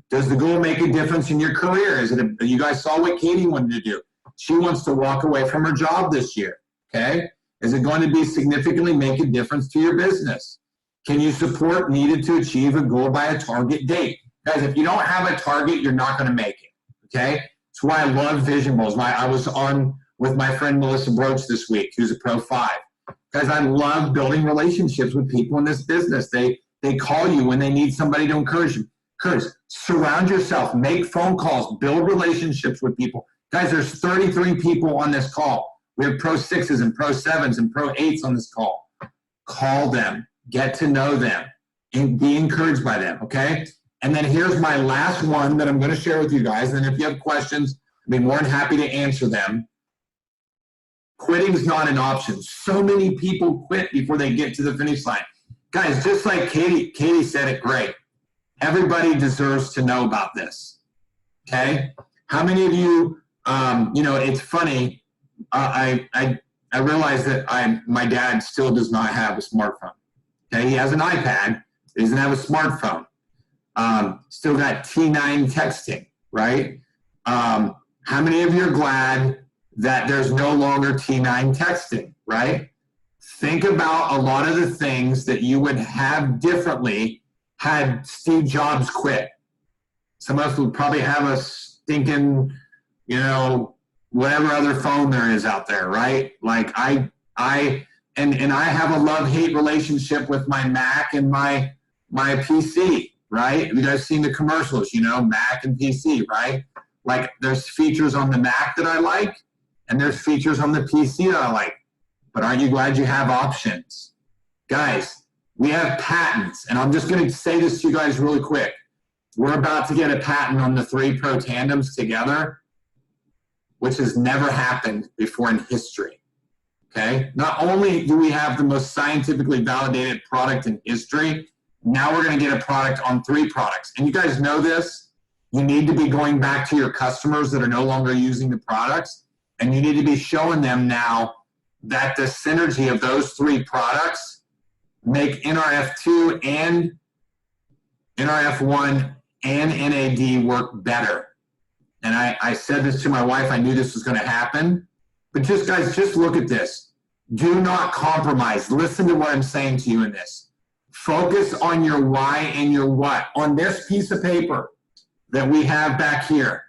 Speaker 1: Does the goal make a difference in your career? You guys saw what Katie wanted to do. She wants to walk away from her job this year, okay? Is it going to be significantly make a difference to your business? Can you support needed to achieve a goal by a target date? Guys, if you don't have a target, you're not going to make it, okay? That's why I love vision goals. I was on with my friend Melissa Broach this week, who's a Pro 5. Guys, I love building relationships with people in this business. They call you when they need somebody to encourage you. Surround yourself, make phone calls, build relationships with people. Guys, there's 33 people on this call. We have Pro 6s and Pro 7s and Pro 8s on this call. Call them, get to know them, and be encouraged by them, okay? And then here's my last one that I'm going to share with you guys. And if you have questions, I'd be more than happy to answer them. Quitting's not an option. So many people quit before they get to the finish line. Guys, just like Katie said it great. Everybody deserves to know about this, okay? How many of you, you know, it's funny, I realize that my dad still does not have a smartphone, okay? He has an iPad, he doesn't have a smartphone. Still got T9 texting, right? How many of you are glad that there's no longer T9 texting, right? Think about a lot of the things that you would have differently had Steve Jobs quit. Some of us would probably have a stinking, you know, whatever other phone there is out there, right? Like I have a love-hate relationship with my Mac and my PC, right? You guys seen the commercials, you know, Mac and PC, right? Like there's features on the Mac that I like, and there's features on the PC that I like. But aren't you glad you have options? Guys, We have patents, and I'm just going to say this to you guys really quick. We're about to get a patent on the 3 Pro Tandems together, which has never happened before in history. Okay? Not only do we have the most scientifically validated product in history, now we're going to get a product on 3 products. And you guys know this. You need to be going back to your customers that are no longer using the products, and you need to be showing them now that the synergy of those 3 products make NRF2 and NRF1 and NAD work better. And I said this to my wife. I knew this was going to happen. But just, guys, just look at this. Do not compromise. Listen to what I'm saying to you in this. Focus on your why and your what. On this piece of paper that we have back here,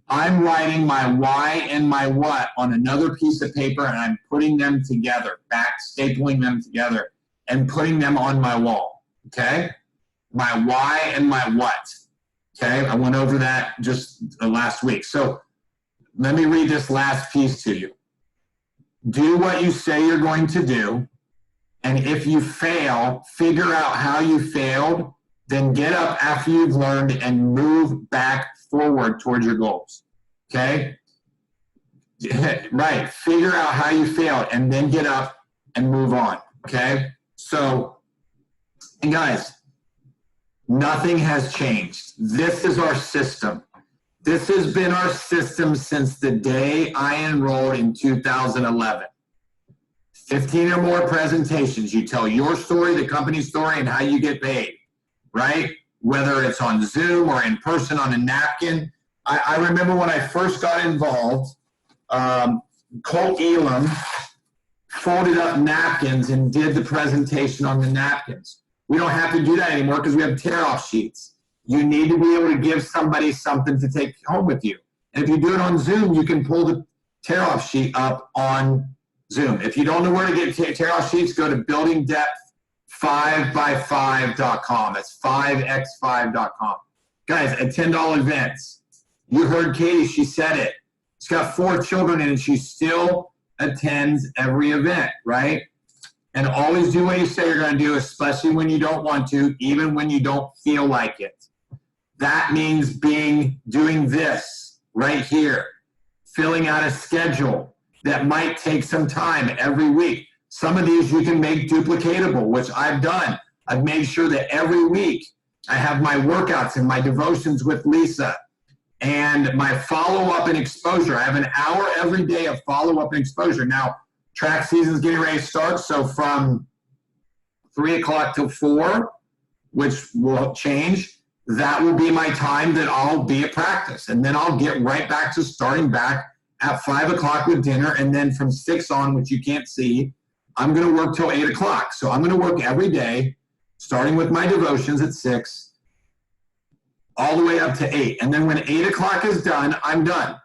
Speaker 1: I'm writing my why and my what on another piece of paper, and I'm putting them together, stapling them together, and putting them on my wall, okay? My why and my what, okay? I went over that just last week. So let me read this last piece to you. Do what you say you're going to do, and if you fail, figure out how you failed, then get up after you've learned and move back forward towards your goals, okay? Right, figure out how you failed and then get up and move on, okay? So, and guys, nothing has changed. This is our system. This has been our system since the day I enrolled in 2011. 15 or more presentations. You tell your story, the company story, and how you get paid, right? Whether it's on Zoom or in person on a napkin. I remember when I first got involved, Colt Elam folded up napkins and did the presentation on the napkins. We don't have to do that anymore because we have tear-off sheets. You need to be able to give somebody something to take home with you. And if you do it on Zoom, you can pull the tear-off sheet up on Zoom. If you don't know where to get tear-off sheets, go to buildingdepth5by5.com. That's 5x5.com. Guys, at $10 events. You heard Katie, she said it. She's got 4 children and she still attends every event, right? And always do what you say you're going to do, especially when you don't want to, even when you don't feel like it. That means doing this right here, filling out a schedule that might take some time every week. Some of these you can make duplicatable, which I've done. I've made sure that every week I have my workouts and my devotions with Lisa and my follow-up and exposure. I have an hour every day of follow-up and exposure. Now, track season's getting ready to start, so from 3 o'clock till 4, which will change, that will be my time that I'll be at practice. And then I'll get right back to starting back at 5 o'clock with dinner, and then from 6 on, which you can't see, I'm going to work till 8 o'clock. So I'm going to work every day, starting with my devotions at 6, all the way up to 8. And then when 8 o'clock is done, I'm done.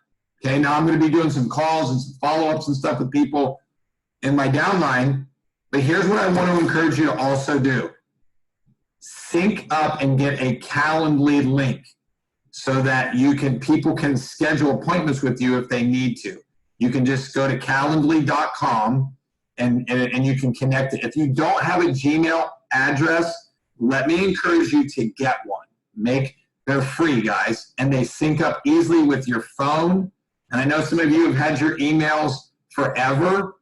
Speaker 1: Okay, now I'm going to be doing some calls and some follow-ups and stuff with people in my downline. But here's what I want to encourage you to also do. Sync up and get a Calendly link so that people can schedule appointments with you if they need to. You can just go to calendly.com and you can connect it. If you don't have a Gmail address, let me encourage you to get one. They're free, guys, and they sync up easily with your phone. And I know some of you have had your emails forever.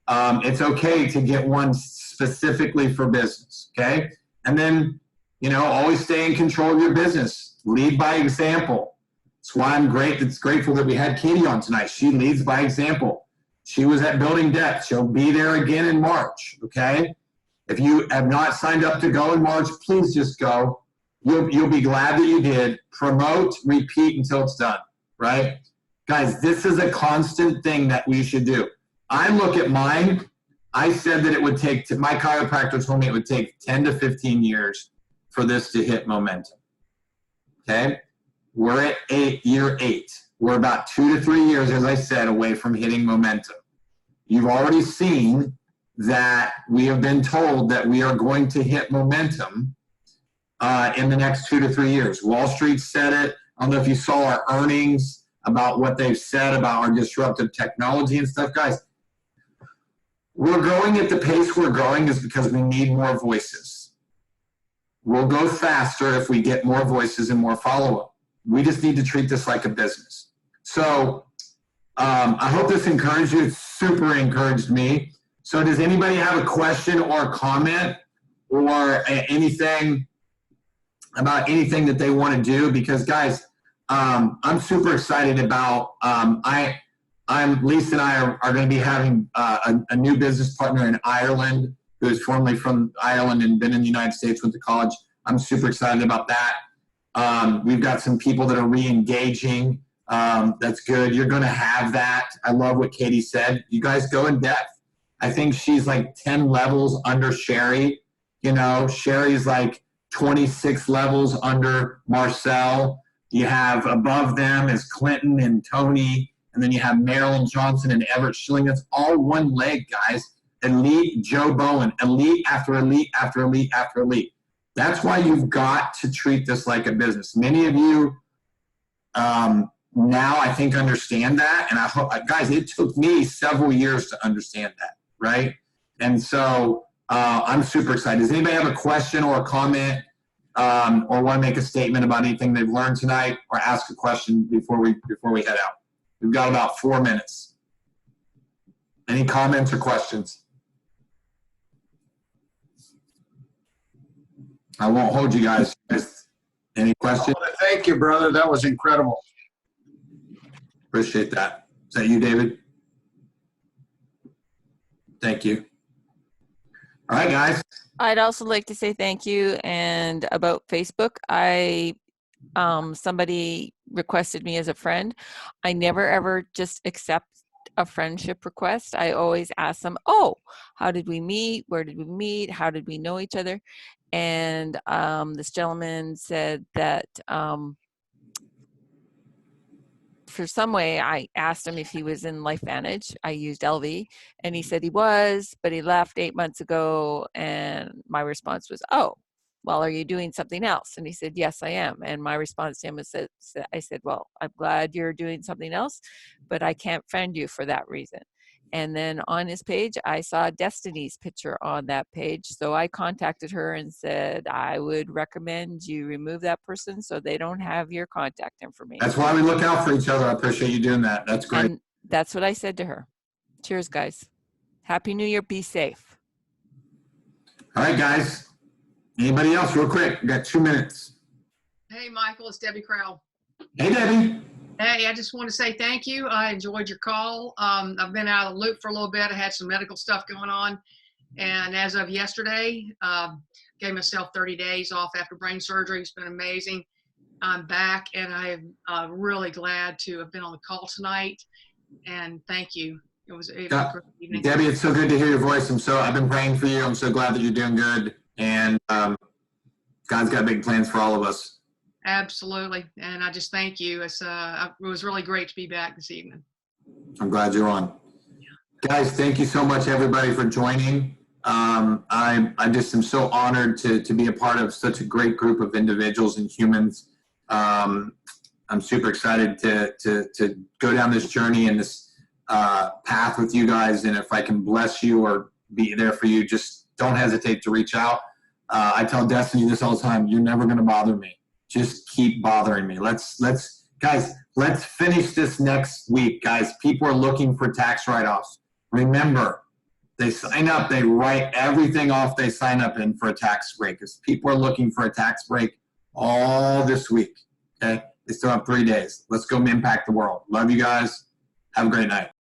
Speaker 1: It's okay to get one specifically for business, okay? And then, always stay in control of your business. Lead by example. That's why I'm grateful that we had Katie on tonight. She leads by example. She was at Building Depth. She'll be there again in March, okay? If you have not signed up to go in March, please just go. You'll be glad that you did. Promote, repeat until it's done, right? Guys, this is a constant thing that we should do. I look at mine. I said that it would take, my chiropractor told me it would take 10 to 15 years for this to hit momentum. Okay? We're at year 8. We're about 2 to 3 years, as I said, away from hitting momentum. You've already seen that we have been told that we are going to hit momentum in the next 2 to 3 years. Wall Street said it. I don't know if you saw our earnings about what they've said about our disruptive technology and stuff. Guys, we're growing at the pace we're growing is because we need more voices. We'll go faster if we get more voices and more follow-up. We just need to treat this like a business. So I hope this encouraged you. It super encouraged me. So does anybody have a question or a comment or anything about anything that they want to do? Because guys, I'm super excited about, Lisa and I are going to be having a new business partner in Ireland who is formerly from Ireland and been in the United States, went to college. I'm super excited about that. We've got some people that are re-engaging. That's good. You're going to have that. I love what Katie said. You guys go in depth. I think she's like 10 levels under Sherry. You know, Sherry's like 26 levels under Marcel. You have above them is Clinton and Tony, and then you have Marilyn Johnson and Everett Schilling. That's all one leg, guys. Elite Joe Bowen, elite after elite after elite after elite. That's why you've got to treat this like a business. Many of you now I think understand that, and I hope, guys, it took me several years to understand that, right? And so I'm super excited. Does anybody have a question or a comment or want to make a statement about anything they've learned tonight, or ask a question before we head out? We've got about 4 minutes. Any comments or questions? I won't hold you guys. Any questions?
Speaker 6: Thank you, brother. That was incredible.
Speaker 1: Appreciate that. Is that you, David? Thank you. All right, guys.
Speaker 4: I'd also like to say thank you. And about Facebook, somebody requested me as a friend. I never ever just accept a friendship request. I always ask them, oh, how did we meet? Where did we meet? How did we know each other? And this gentleman said that for some way, I asked him if he was in LifeVantage. I used LV, and he said he was, but he left 8 months ago. And my response was, oh, well, are you doing something else? And he said, yes, I am. And my response to him was, I said, well, I'm glad you're doing something else, but I can't friend you for that reason. And then on his page, I saw Destiny's picture on that page. So I contacted her and said, I would recommend you remove that person so they don't have your contact information.
Speaker 1: That's why we look out for each other. I appreciate you doing that. That's great.
Speaker 4: And that's what I said to her. Cheers, guys. Happy New Year. Be safe.
Speaker 1: All right, guys. Anybody else real quick? We got 2 minutes.
Speaker 7: Hey, Michael, it's Debbie Crowell.
Speaker 1: Hey, Debbie.
Speaker 7: Hey, I just want to say thank you. I enjoyed your call. I've been out of the loop for a little bit. I had some medical stuff going on. And as of yesterday, gave myself 30 days off after brain surgery. It's been amazing. I'm back, and I'm really glad to have been on the call tonight. And thank you. It was a great evening.
Speaker 1: Debbie, it's so good to hear your voice. I've been praying for you. I'm so glad that you're doing good. And God's got big plans for all of us.
Speaker 7: Absolutely. And I just thank you. It was really great to be back this evening.
Speaker 1: I'm glad you're on. Guys, thank you so much, everybody, for joining. I just am so honored to be a part of such a great group of individuals and humans. I'm super excited to go down this journey and this path with you guys. And if I can bless you or be there for you, just don't hesitate to reach out. I tell Destiny this all the time. You're never going to bother me. Just keep bothering me. Let's finish this next week, guys. People are looking for tax write-offs. Remember, they sign up, they write everything off they sign up in for a tax break. Because people are looking for a tax break all this week. Okay, they still have 3 days. Let's go impact the world. Love you guys. Have a great night.